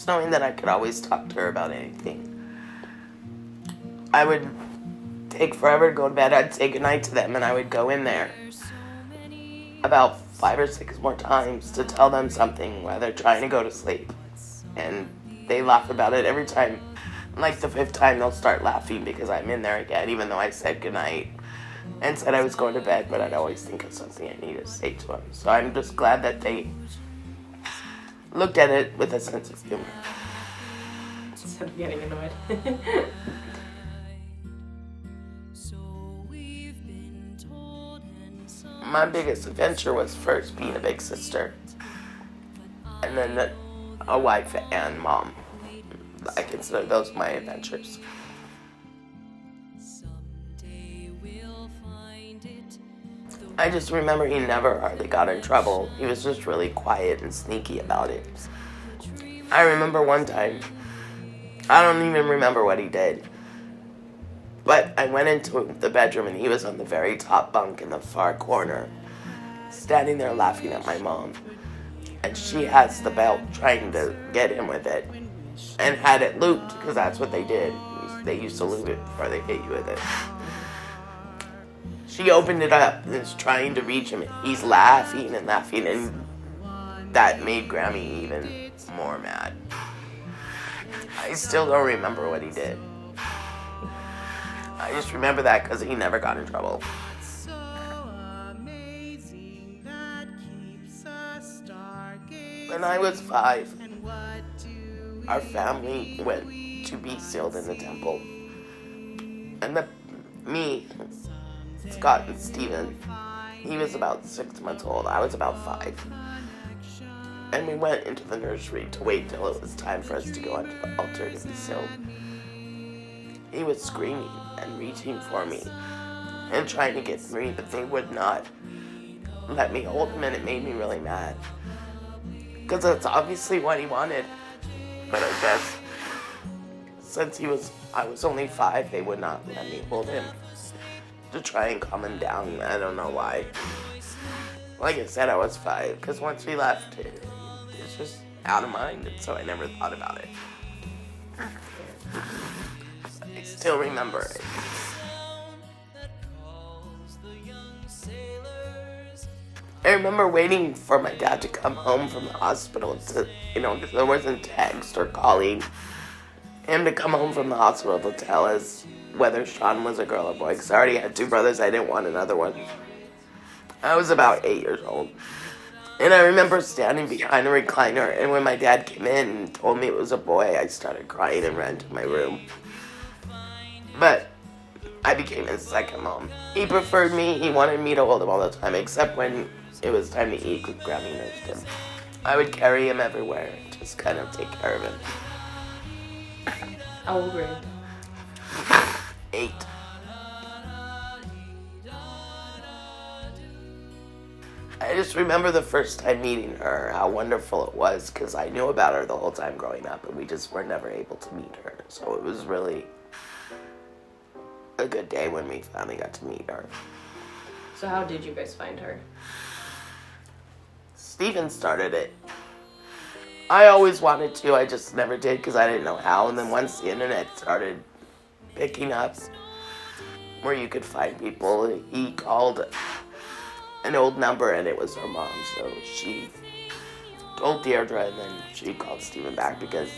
just knowing that I could always talk to her about anything. I would take forever to go to bed. I'd say goodnight to them, and I would go in there about 5 or 6 more times to tell them something while they're trying to go to sleep. And they laugh about it every time. Like the 5th time, they'll start laughing because I'm in there again, even though I said goodnight and said I was going to bed, but I'd always think of something I needed to say to them. So I'm just glad that they looked at it with a sense of humor. Instead of getting annoyed. My biggest adventure was first being a big sister, and then a wife and mom. I consider those my adventures. I just remember he never hardly got in trouble. He was just really quiet and sneaky about it. I remember one time, I don't even remember what he did, but I went into the bedroom and he was on the very top bunk in the far corner, standing there laughing at my mom. And she has the belt trying to get him with it, and had it looped, because that's what they did. They used to loop it before they hit you with it. She opened it up and is trying to reach him. He's laughing and laughing, and that made Grammy even more mad. I still don't remember what he did. I just remember that because he never got in trouble. When I was 5, our family went to be sealed in the temple. And me, Scott, and Steven, he was about 6 months old. I was about 5. And we went into the nursery to wait till it was time for us to go onto the altar to be sealed. He was screaming and reaching for me and trying to get me, but they would not let me hold him, and it made me really mad. Because that's obviously what he wanted. But I guess since I was only 5, they would not let me hold him to try and calm him down. I don't know why. Like I said, I was 5, because once we left, it's just out of mind, and so I never thought about it. I still remember it. I remember waiting for my dad to come home from the hospital to, because there wasn't text or calling him to come home from the hospital to tell us whether Sean was a girl or boy, because I already had 2 brothers. I didn't want another one. I was about 8 years old. And I remember standing behind a recliner, and when my dad came in and told me it was a boy, I started crying and ran to my room. But I became his second mom. He preferred me. He wanted me to hold him all the time, except when it was time to eat, because Grammy nursed him. I would carry him everywhere, just kind of take care of him. How old were you? 8. I just remember the first time meeting her, how wonderful it was, because I knew about her the whole time growing up, and we just were never able to meet her. So it was really a good day when we finally got to meet her. So how did you guys find her? Steven started it. I always wanted to, I just never did because I didn't know how. And then once the internet started picking up where you could find people, he called an old number and it was her mom. So she told Deirdre, and then she called Steven back because,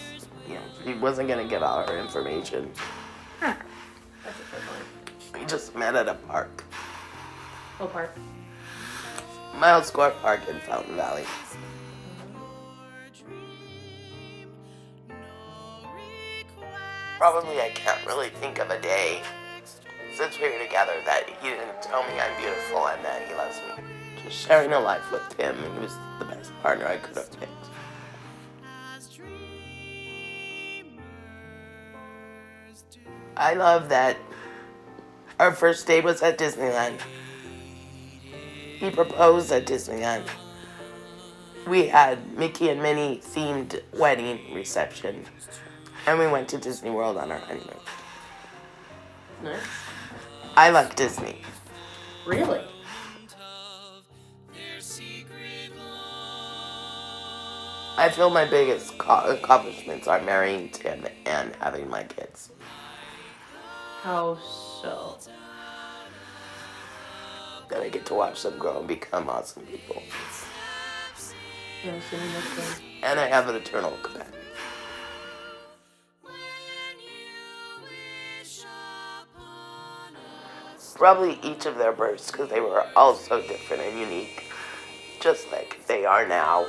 he wasn't going to give out her information. That's a good one. We just met at a park. What park? Miles Square Park in Fountain Valley. Probably I can't really think of a day since we were together that he didn't tell me I'm beautiful and that he loves me. Just sharing a life with him, and he was the best partner I could have picked. I love that our first date was at Disneyland. He proposed at Disneyland. We had Mickey and Minnie themed wedding reception. And we went to Disney World on our honeymoon. Nice. I like Disney. Really? I feel my biggest accomplishments are marrying Tim and having my kids. How so? That I get to watch them grow and become awesome people. And I have an eternal companion. Probably each of their births, because they were all so different and unique, just like they are now,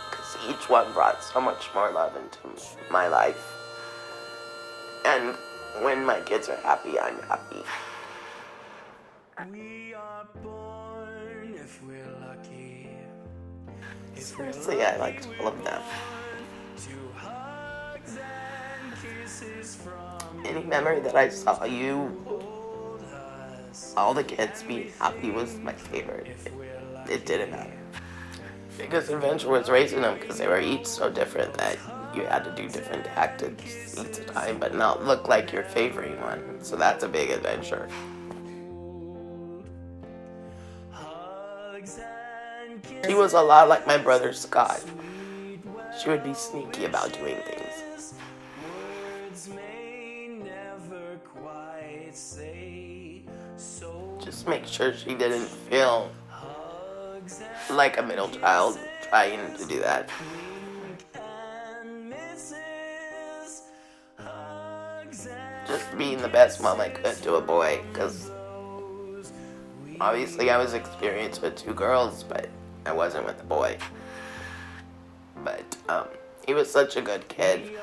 because each one brought so much more love into my life. And when my kids are happy, I'm happy. We are born if we're lucky. Seriously, I liked all of them. Any memory that I saw you, all the kids being happy was my favorite. It didn't matter. Because Adventure was raising them because they were each so different that you had to do different tactics each time, but not look like your favorite one. So that's a big adventure. She was a lot like my brother Scott. She would be sneaky about doing things. Just make sure she didn't feel like a middle child trying to do that. Just being the best mom I could to a boy, because obviously I was experienced with 2 girls, but I wasn't with a boy. But he was such a good kid.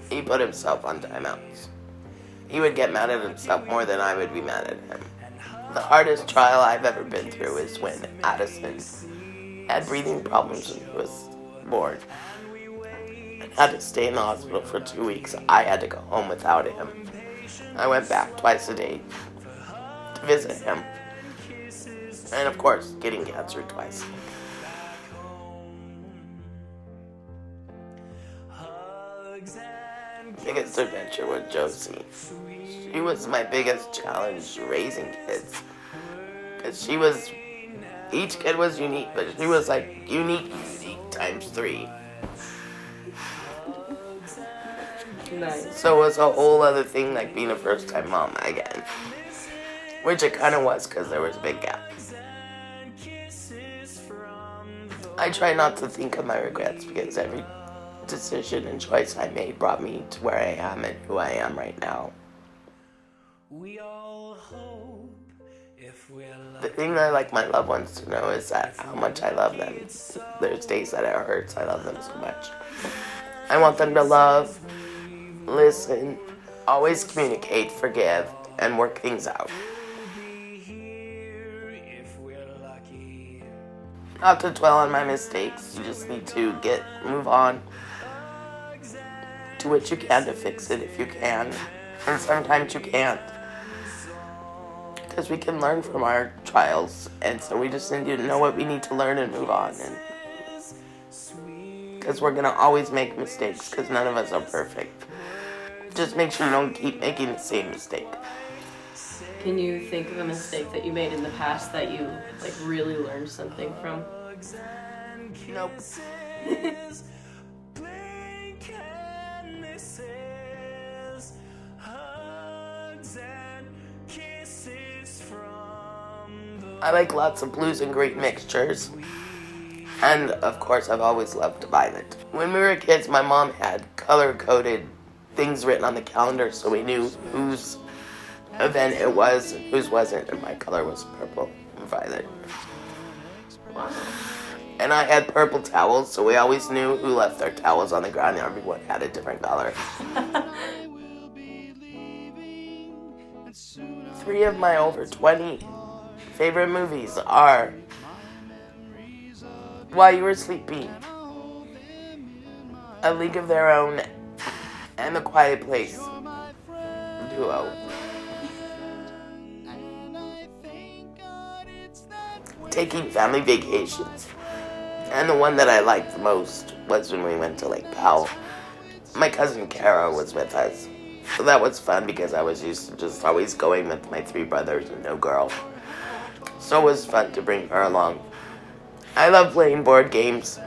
He put himself on timeouts. He would get mad at himself more than I would be mad at him. The hardest trial I've ever been through is when Addison had breathing problems when he was born and had to stay in the hospital for 2 weeks. I had to go home without him. I went back twice a day to visit him. And of course, getting cancer twice. Biggest adventure with Josie. She was my biggest challenge raising kids. Because she was, each kid was unique, but she was like unique times 3. Nice. So it was a whole other thing like being a first time mom again. Which it kind of was because there was a big gap. I try not to think of my regrets because every decision and choice I made brought me to where I am and who I am right now. The thing I like my loved ones to know is that how much I love them. There's days that it hurts. I love them so much. I want them to love, listen, always communicate, forgive, and work things out. Not to dwell on my mistakes. You just need to move on. Do what you can to fix it if you can. And sometimes you can't. Because we can learn from our trials. And so we just need to know what we need to learn and move on. Because we're going to always make mistakes. Because none of us are perfect. Just make sure you don't keep making the same mistake. Can you think of a mistake that you made in the past that you like really learned something from? Nope. I like lots of blues and great mixtures. And of course, I've always loved Violet. When we were kids, my mom had color-coded things written on the calendar so we knew whose event it was and whose wasn't, and my color was purple and violet. Wow. And I had purple towels, so we always knew who left their towels on the ground, and everyone had a different color. 3 of my over 20 favorite movies are While You Were Sleeping, A League of Their Own, and The Quiet Place duo. Taking family vacations. And the one that I liked the most was when we went to Lake Powell. My cousin Kara was with us. So that was fun because I was used to just always going with my 3 brothers and no girl. So it was fun to bring her along. I love playing board games.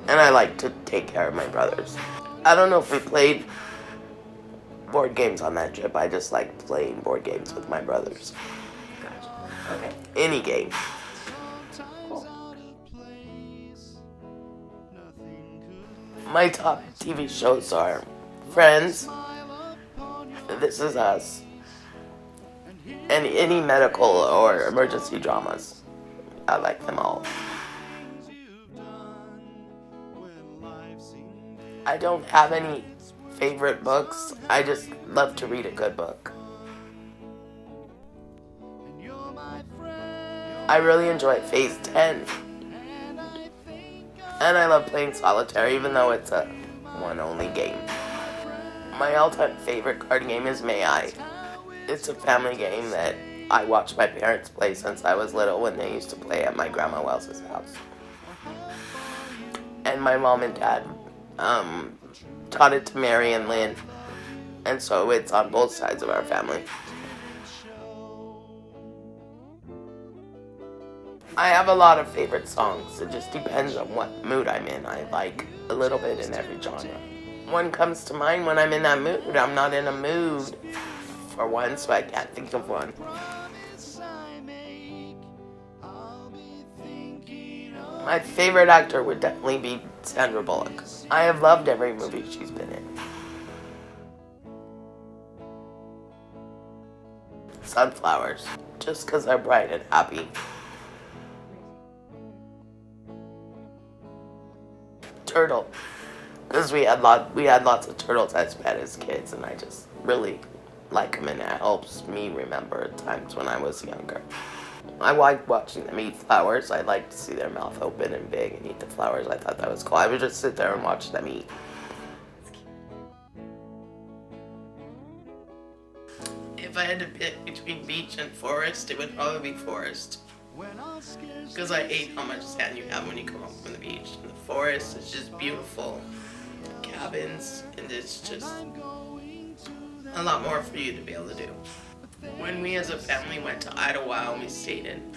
And I like to take care of my brothers. I don't know if we played board games on that trip. I just like playing board games with my brothers. Gotcha. Okay. Any game. Cool. My top TV shows are Friends, This Is Us, and any medical or emergency dramas. I like them all. I don't have any favorite books. I just love to read a good book. I really enjoy Phase 10. And I love playing solitaire, even though it's a one-only game. My all-time favorite card game is May I. It's a family game that I watched my parents play since I was little when they used to play at my grandma Wells's house. And my mom and dad taught it to Mary and Lynn, and so it's on both sides of our family. I have a lot of favorite songs. It just depends on what mood I'm in. I like a little bit in every genre. One comes to mind when I'm in that mood. I'm not in a mood for one, so I can't think of one. My favorite actor would definitely be Sandra Bullock. I have loved every movie she's been in. Sunflowers, just because they're bright and happy. Turtle, because we had lots of turtles as pets as kids, and I just really like them, and it helps me remember times when I was younger. I like watching them eat flowers. I like to see their mouth open and big and eat the flowers. I thought that was cool. I would just sit there and watch them eat. If I had to pick between beach and forest, it would probably be forest. Because I hate how much sand you have when you come home from the beach. And the forest is just beautiful. Cabins, and it's just a lot more for you to be able to do. When we as a family went to Idlewild and we stayed in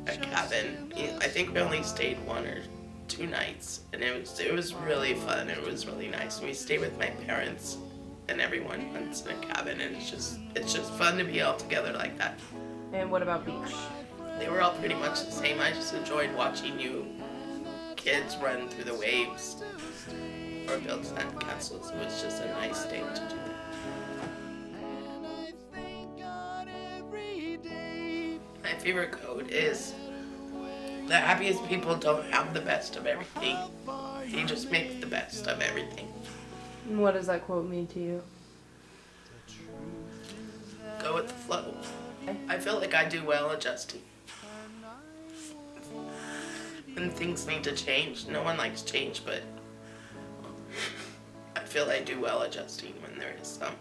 a cabin, I think we only stayed 1 or 2 nights, and it was really fun. It was really nice. And we stayed with my parents, and everyone went in a cabin, and it's just fun to be all together like that. And what about beach? They were all pretty much the same. I just enjoyed watching you kids run through the waves or build sand castles. It was just a nice day to do that. My favorite quote is, the happiest people don't have the best of everything. They just make the best of everything. And what does that quote mean to you? Go with the flow. I feel like I do well adjusting. When things need to change, no one likes change, but I feel I do well adjusting when there is some.